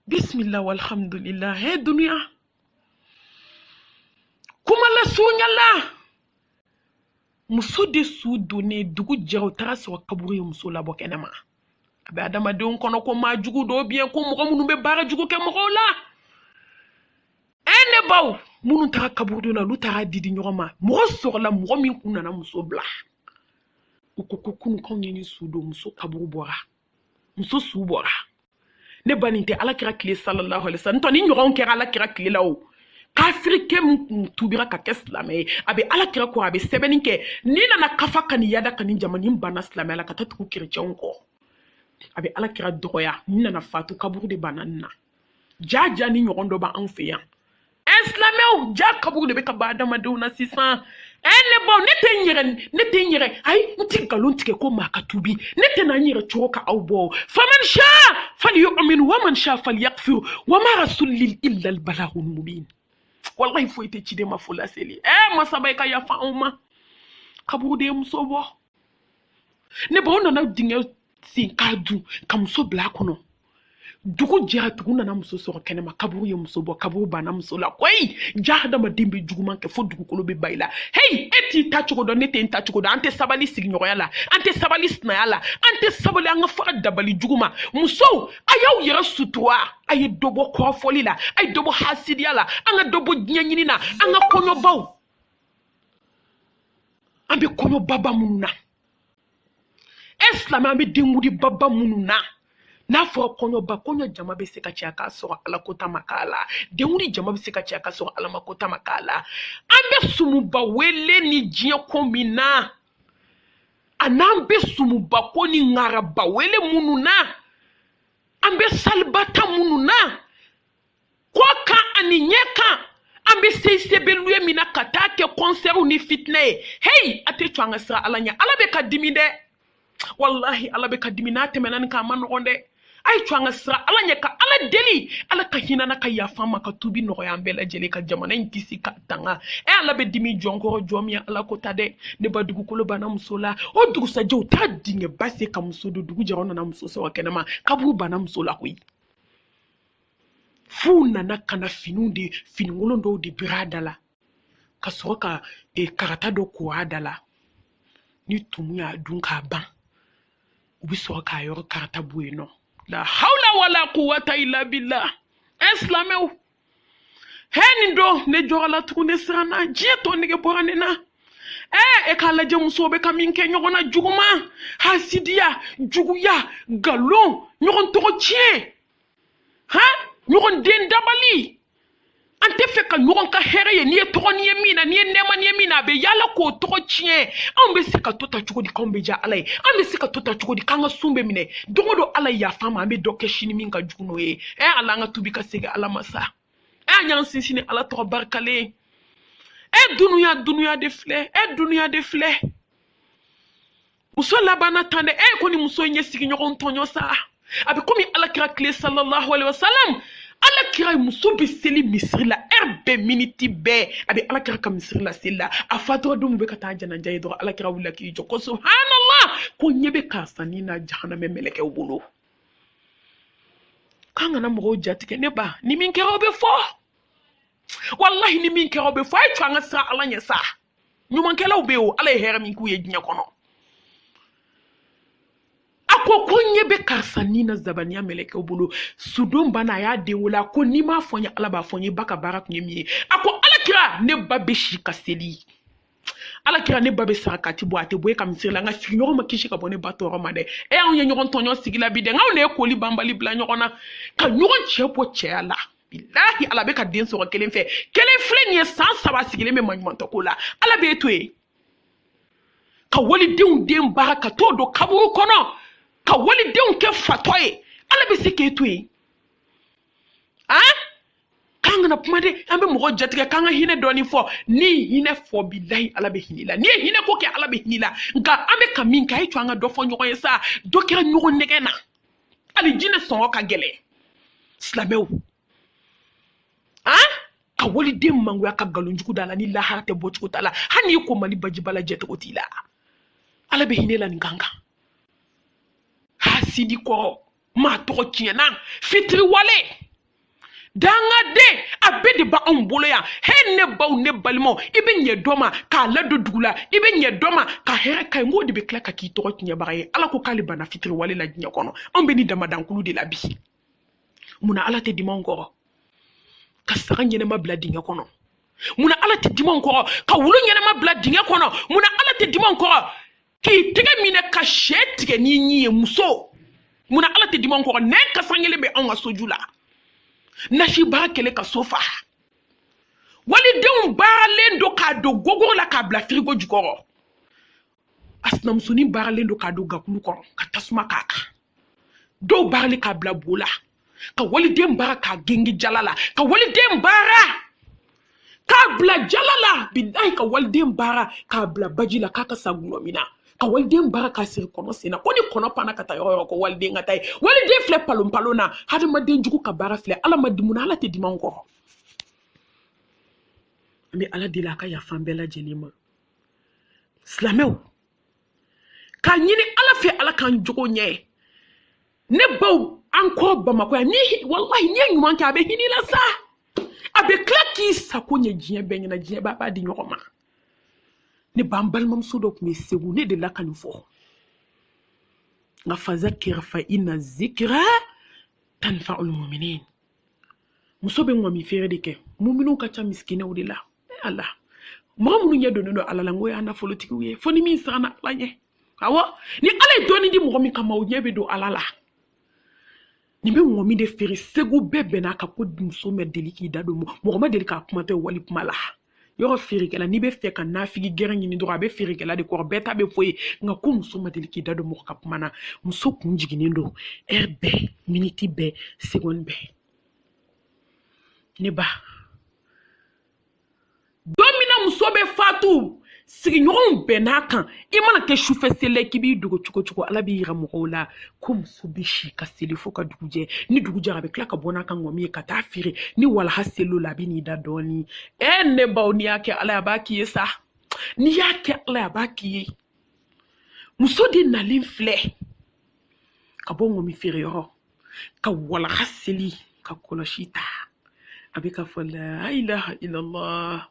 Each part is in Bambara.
Bismillah walhamdulillah. Hey dunia. Kuma la sunyala. Muso de su donné dugu jɛra u taara sɔrɔ kaburu ye muso labɔ kɛnɛma. A bɛ adamadenw kɔnɔ ko maa jugu dɔw bien ko mɔgɔ minnu bɛ baara jugu kɛ mɔgɔw la. Ne baw minnu taara kaburu la olu taara didi ɲɔgɔn ma. Mɔgɔ sɔrɔla mɔgɔ min kun nana muso bila. U ko ko kunu k'anw ye ni su don muso kaburu bɔra. Muso su bɔra. Ne ba nin tɛ alakira tile sallallahu alaihi wasallam. Ntɔ ni ɲɔgɔn kɛra alakira tile la o. Kafirikɛ min tubira ka kɛ silamɛ ye a bɛ alakira kɔ a bɛ sɛbɛnni kɛ ni nana kafa ka ni yada ka ni jama ni banna silamɛya la ka taa tugu kerecɛnw kɔ a bɛ alakira dɔgɔya ni nana fatu kaburu de banna nin na ja ni ɲɔgɔn dɔ b'anw fɛ yan silamɛw ja kaburu de bɛ ka ban adamadenw na sisan ne baw ne tɛ n yɛrɛ ayi n tɛ nkalon tigɛ ko maa ka tubi ne tɛ na n yɛrɛ cogo ka aw bɔ faman sha falyu'min wa man sha falyakfur wa ma rasulil illa al balaghul mubin. Wallahi foyi tɛ ciden ma fo laseli masaba i ka yafa anw ma kaburu de ye muso bɔ ne baw nana dingɛ sen k'a dun ka muso bila a kɔnɔ dugu jɛra dugu nana muso sɔrɔ kɛnɛma kaburu ye muso bɔ kaburu banna muso la koyi ja hadamaden bɛ juguman kɛ fo dugukolo bɛ ba i la hey e t'i ta cogo dɔn ne tɛ n ta cogo dɔn an tɛ sabali sigiɲɔgɔnya la an tɛ sabali sinaya la an tɛ sabali an ka faga dabali jugu ma musow a y'aw yɛrɛ sutura a ye dɔ bɔ kɔrɔfɔli la a ye dɔ bɔ hasidiya la an ka dɔ bɔ diɲɛ ɲini na an ka kɔɲɔbaw an bɛ kɔɲɔbaba minnu na silamɛ an bɛ denkundi baba minnu na n'a fɔra kɔɲɔba kɔɲɔ jama bɛ se ka cɛ k'a sɔrɔ ala ko ta ma k'a la denkundi jama bɛ se ka cɛ k'a sɔrɔ ala ma ko ta ma k'a la an bɛ sumuba wele ni diɲɛ ko min na a n'an bɛ sumuba ko ni ŋaraba wele minnu na an bɛ salibata minnu na kɔ kan ani ɲɛ kan an bɛ se sɛbɛnluye min na ka taa kɛ kɔnsɛriw ni fitinɛ ye hey a tɛ cɔ an ka siran ala ɲɛ ala bɛ ka dimi dɛ wallahi ala bɛ ka dimi n'a tɛmɛna nin kan a ma nɔgɔn dɛ a ye cɔ an ka siran ala ɲɛ ka ala deli ala ka hinɛ na ka yafa ma ka tubi nɔgɔya an bɛɛ lajɛlen ka jamana in kisi ka tanga ala bɛ dimi jɔn kɔrɔ jɔn min ye ala ko ta dɛ ne ba dugukolo banna muso la o dugusajɛ u t'a dingɛ ba se ka muso don dugu jɛra nana muso sɔrɔ kɛnɛma kaburu banna muso la koyi f'u nana ka na finikolon dɔw de biri a da la ka sɔrɔ ka karata dɔ ko a da la ni tumu y'a dun k'a ban u bɛ sɔrɔ k'a yɔrɔ karata bɔ yen nɔ la hawla wala quwwata illa billah silamɛw nin don ne jɔra la tugun ne siranna diɲɛ tɔ nege bɔra ne na e k'a lajɛ musow bɛ ka min kɛ ɲɔgɔn na juguman hasidiya juguya nkalon ɲɔgɔn tɔgɔ tiɲɛ ɲɔgɔn den dabali an tɛ fɛ ka ɲɔgɔn ka hɛrɛ ye n'i ye tɔgɔ n'i ye min na n'i ye nɛɛma n'i ye min na a bɛ yala k'o tɔgɔ tiɲɛ anw bɛ se ka to ta cogo di k'anw bɛ diya ala ye an bɛ se ka to ta cogo di k'an ka sun bɛ minɛ don o don ala yafa ma an bɛ dɔ kɛ sini min ka jugu n'o ye ala an ka tubi ka segin ala ma sa an y'an sinsin ni ala tɔgɔ barikalen dunuya de filɛ dunuya de filɛ muso labanna tan dɛ ko ni muso in ye sigiɲɔgɔn tɔɲɔ sa a bɛ komi alakira tile sallallahu alaihi wasallam alakira muso bɛ seli misiri la bɛɛ miniti bɛɛ a bɛ alakira ka misiri la seli la a fatura don bɛ ka taa janaja ye dɔrɔn alakira wulila k'i jɔ ko subhanallah ko ɲɛ bɛ karisa ni na jahanamɛ mɛlɛkɛw bolo k'an kana mɔgɔw jatigɛ ne ba ni min kɛra o bɛ fɔ wallahi ni min kɛra o bɛ fɔ a ye to an ka siran ala ɲɛ sa ɲumankɛlaw bɛ yen o ala ye hɛrɛ min k'u ye diɲɛ kɔnɔ ko ɲɛ bɛ karisa ni na zabaniya mɛlɛkɛw bolo sudon banna a y'a den wolo a ko n'i m'a fɔ n ye ala b'a fɔ n ye ba ka baara kun ye min ye a ko alakira ne ba bɛ si ka seli alakira ne ba bɛ sarakati bɔ a tɛ bɔ e ka misiri la n ka sigiɲɔgɔn ma kisi ka bɔ ne ba tɔɔrɔ ma dɛ anw ye ɲɔgɔn tɔɲɔ sigi la bi dɛ anw de ye koli banbali bila ɲɔgɔn na ka ɲɔgɔn cɛ bɔ cɛya la bilahi ala bɛ ka den sɔrɔ kelen fɛ kelen filɛ nin ye san 3 sigilen bɛ maɲumantɔ ko la ala b'e to yen ka walidenw den baara ka t'o don kaburu kɔnɔ ka walidenw kɛ fatɔ ye ala bɛ se k'e to yen k'an kana kuma de an bɛ mɔgɔ jatigɛ k'an ka hinɛ dɔɔni fɔ ni hinɛ fɔ bilahi ala bɛ hinɛ la n'i ye hinɛ ko kɛ ala bɛ hinɛ la nka an bɛ ka min kɛ a ye to an ka dɔ fɔ ɲɔgɔn ye sa dɔ kɛra ɲɔgɔn nɛgɛ na hali jinɛ sɔngɔ ka gɛlɛn silamɛw ka waliden mangoya ka nkalonjugu da la ni lahara tɛ bɔcogo t'a la hali n'i ko mali bajiba la jɛcogo t'i la ala bɛ hinɛ la nin kan kan hasidi kɔrɔ maa tɔgɔ tiɲɛna fitiri wale danga de abe de ba on bolo ya he ne ba ne balmo ibe nye doma ka la do dugula ibe nye doma ka here ka ngodi be kla ka ki to nye bare ala ko kali bana fitri wale la nya kono on be ni dama dankulu de la bi muna ala te dimanko ka sara nyene ma bla dinya kono muna ala te dimanko ka wulu nyene ma bla dinya kono muna ala te dimanko ki tege mine ka shetige ni nyi muso muna ala te dimanko ne ka sangele be on asojula nashi ba kele ka sofa wali deun baralendo ka do gogo la ka bla frigo jukoro asna musuni baralendo ka do gakulu ko ka tasuma kaka do barale ka bla bola ka wali dem bara ka gengi jalala ka wali dem bara ka bla jalala bidai ka wali dem bara ka bla bajila kaka sagulomina ka wali dem bara ka sir kono sina koni kono pana kata yo ko wali dem ngatai wali dem fle palom palona hada ma den juku ka bara fle ala ma dimuna ala te dimanko mi ala dilaka ya fambela jelima slamew ka nyini ala fe ala kan jogo nye ne baw anko bamako ni wallahi ni nyuma ka be hini la sa abe klaki sako nye jie be nyina jie baba di nyoma ne bambal mam so dok me segu ne de la kan fo nga fazakir fa inna zikra tanfa'ul mu'minin musobe ngwa mi fere deke mu'minu ka cha miskine udila Allah mamunu nya dono ala la ngoya na politiki we foni mi sana lanye awo ni ala doni di mo mi kama o nyebe do ala la ni be mo mi de fere segu bebe na ka ko muso me deliki dado mo ma delika kuma te wali kuma la yoro fere kala ni be fe ka na figi gerangi ni do abe fere kala de ko beta be foye nga ko muso ma deliki dado mo ka kuma na muso kunjigini ndo erbe miniti be seconde be ne ba domina musobe fatu sigi ɲɔgɔn bɛn'a kan i mana kɛ sufɛ seli k'i b'i dogo cogo cogo ala b'i yira mɔgɔw la ko muso bɛ si ka seli fo ka dugujɛ ni dugujɛ a bɛ tila ka bɔ n'a ka ŋɔmi ye ka taa feere ni walaha seli la a bɛ n'i da dɔɔni ne baw n'i y'a kɛ ala ye a b'a k'i ye sa n'i y'a kɛ ala ye a b'a k'i ye muso de nalen filɛ ka bɔ ŋɔmi feere yɔrɔ ka walaha seli ka kɔlɔsi ta a bɛ ka fɔ la ilaha illallah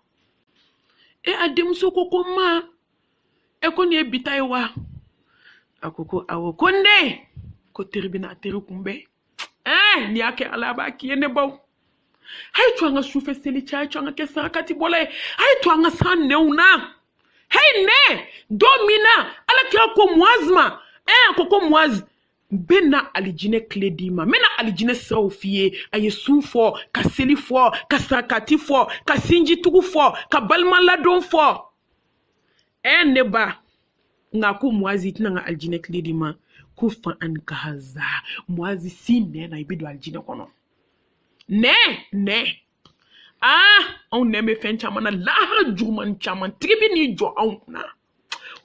ademuso koko ma ko ni ebita wa akoko awo konde ko teribina teri kumbe ni ake ala ba ki ne baw hay to nga sufe seli cha to nga ke sakati bole hay to nga san neuna hey ne domina ala kira ko muazma koko muaz bena alijine kledima mena alijine saw fiye aye sunfo ka seli fo ka sakati fo ka sinji tugu fo ka balmala don fo ne ba nga ku muazi tina nga alijine kledima ku fa an kaza muazi sine na ibido alijine kono ne on ne me fen chamana la juman chaman tribi ni jo on na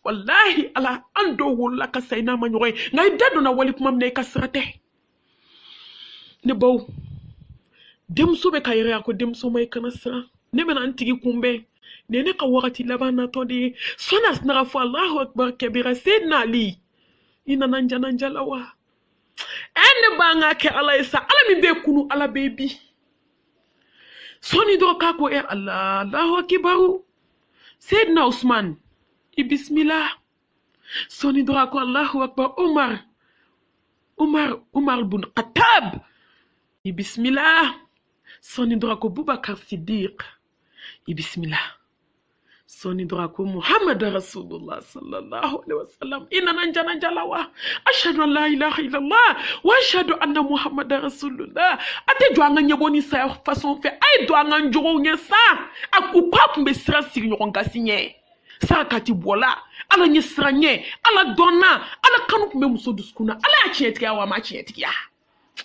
wallahi ala ando wala ka sayna ma ñoy ngay dadu na wali pumam ne ka srate ne baw dem sobe kayre ko dem so may kana sra ne men antigi kumbe ne ka wakati labana to di sonas na fa Allahu akbar kabira sayyidina ali ina nanjana njalawa ene ba nga ke ala isa ala mi be kunu ala bebi soni do ka ko Allah Allahu akbar sayyidina Usman bismillah soni dora ko Allahu akbar Umar bin Khattab bismillah soni dora ko Bubakar Siddiq bismillah soni dora ko Muhammad Rasulullah sallallahu alaihi wasallam inna nanjana jalawa ashhadu an la ilaha illallah wa ashhadu anna Muhammad Rasulullah ate do anga nyeboni sa façon fait ay do anga njoro nya sa akupap mbe sira siri ngonga sinye sakati bola ala nyisranye ala donna ala kanu kumbe muso duskuna ala ya chietiya wa ma chietiya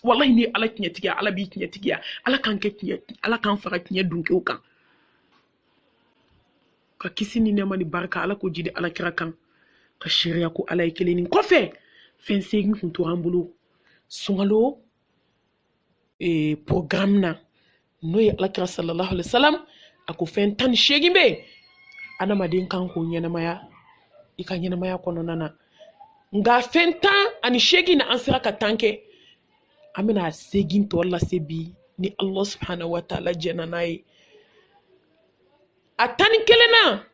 wallahi ni ala chietiya ala bi chietiya ala kan ke chietiya ala kan fara chietiya dunke ukan ka kisini ne mani barka ala ko jide ala kira kan ka shiriya ko ala yekelenin kofe fense ngi kunto ambulo sungalo programme na noy ala kira sallallahu alaihi wasallam ako fen tan shegimbe ana madin kan ko nyenamaya ika nyenamaya kono nana nga fenta ani shegi na ansira ka tanke amina segin to wala sebi ni Allah subhanahu wa ta'ala jena naye atani kelena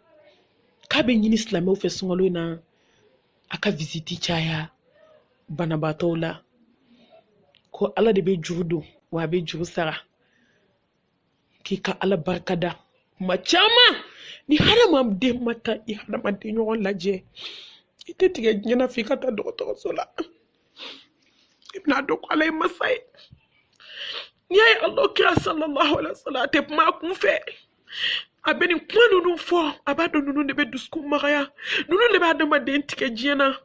kabe nyini islamé fe sungalo na aka visiti chaya banabatola ko Allah de be jurudo wa be juru sara kika Allah barkada machama ni harama de mata I harama de nyon laje ite tige nyana fika ta docteur sola ibna do ko alay masay ni ay Allah kira sallallahu alaihi wasallam te ma kun fe abeni kwanu nu fo abado nu ne be dusku maraya nu ne ba dama de tige jena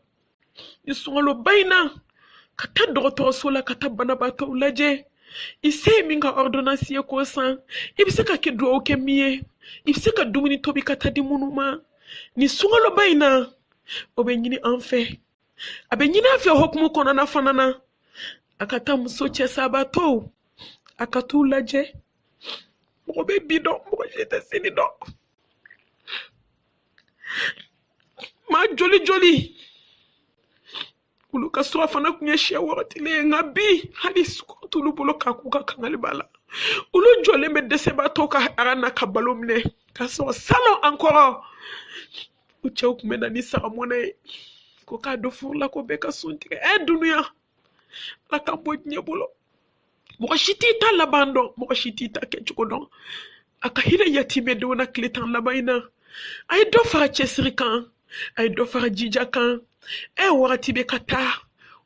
ni sungalo bayna kata docteur sola kata banabato laje ise minga ordonnance ko san ibisaka ke do ke miye ibisaka dumuni tobi kata di munuma ni sungalo bayna obe nyini anfe abe nyini afi hokmu kono na fanana akata musoche sabato akatu laje obe bidon mo jete sini do ma joli ulu kasura fana kunyeshe wakati le ngabi hadis ko tulu bolo kakuka kangali bala ulu jole me dese bato ka arana kabalo mne kaso salo encore uche ukumena ni saramone ko ka do fur la ko be ka sunti dunia la kambo nyebolo mo shiti ta la bando mo shiti ta ke chukodon aka hile yatime do na kletan la bayna ay do fara chesrikan ay do fara jijakan wakati be kata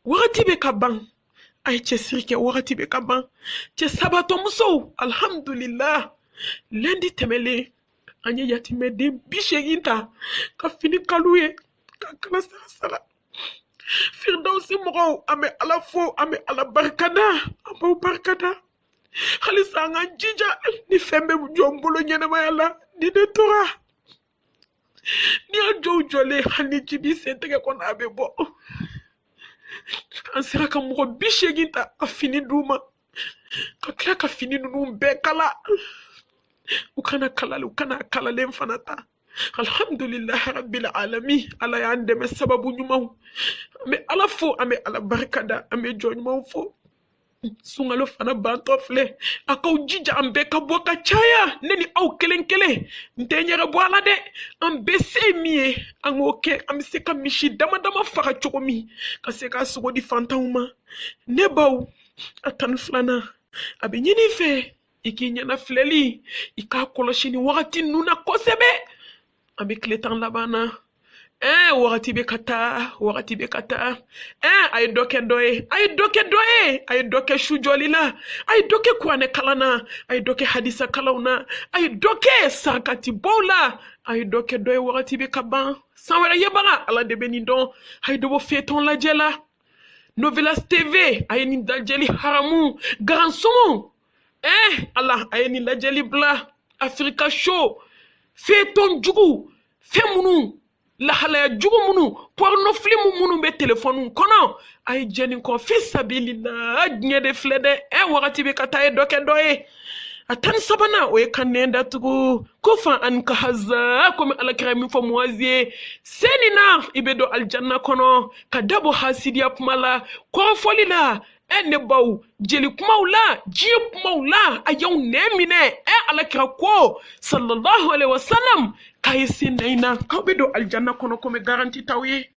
wakati be kaban ay chesrike wakati be kaban che sabato muso alhamdulillah lendi temele anye yatime de bisheginta ka fini kaluye ka kala sala firdausi mo ame ala fo ame ala barkada amo barkada khalisa nga jija ni fembe jombolo nyena mayala ni de tora ni ajo jole hani jibi senteke kon abe bo ansira ka mo bisheginta ka fini duma ka kla ka fini nunu be kala ukana kala len fanata alhamdulillah rabbil alamin ala ya ndeme sababu nyuma me ala fo ame ala barkada ame jonuma fo sungalo fana bantofle akaw jija ambe ka boka chaya neni aw kelenkele ntenyere boala de ambe semie angoke amse ka mishi dama fara chokomi ka se ka sugo di fantauma ne baw atan flana abe nyini fe ikinya na fleli ika koloshini wakati nuna kosebe ambe kletan labana wakati be kata ay doke doye ay doke shujolila ay doke kwane kalana ay doke hadisa kalauna ay doke sakati bola ay doke doye wakati be kaban sanwera yebara ala de benidon ay dobo feton la jela Novelas TV ay ni daljeli haramu garansumu Allah ay ni lajeli bla Africa Show feton jugu femunu la halaya jugu munu porno film munu be telephone kono ay jeni ko fi sabilillah nyede flede wakati be kata doke doye atan sabana o kanenda tugu ko fa an ka haza ko mi alakrami fo moazie senina ibedo aljanna kono kadabo hasidiya pumala ko folila ne baw jeli kumaula jiye kumaula ayaw nemine alakra ko sallallahu alaihi wasallam kayisi naina ka bedo aljanna kono ko me garanti tawye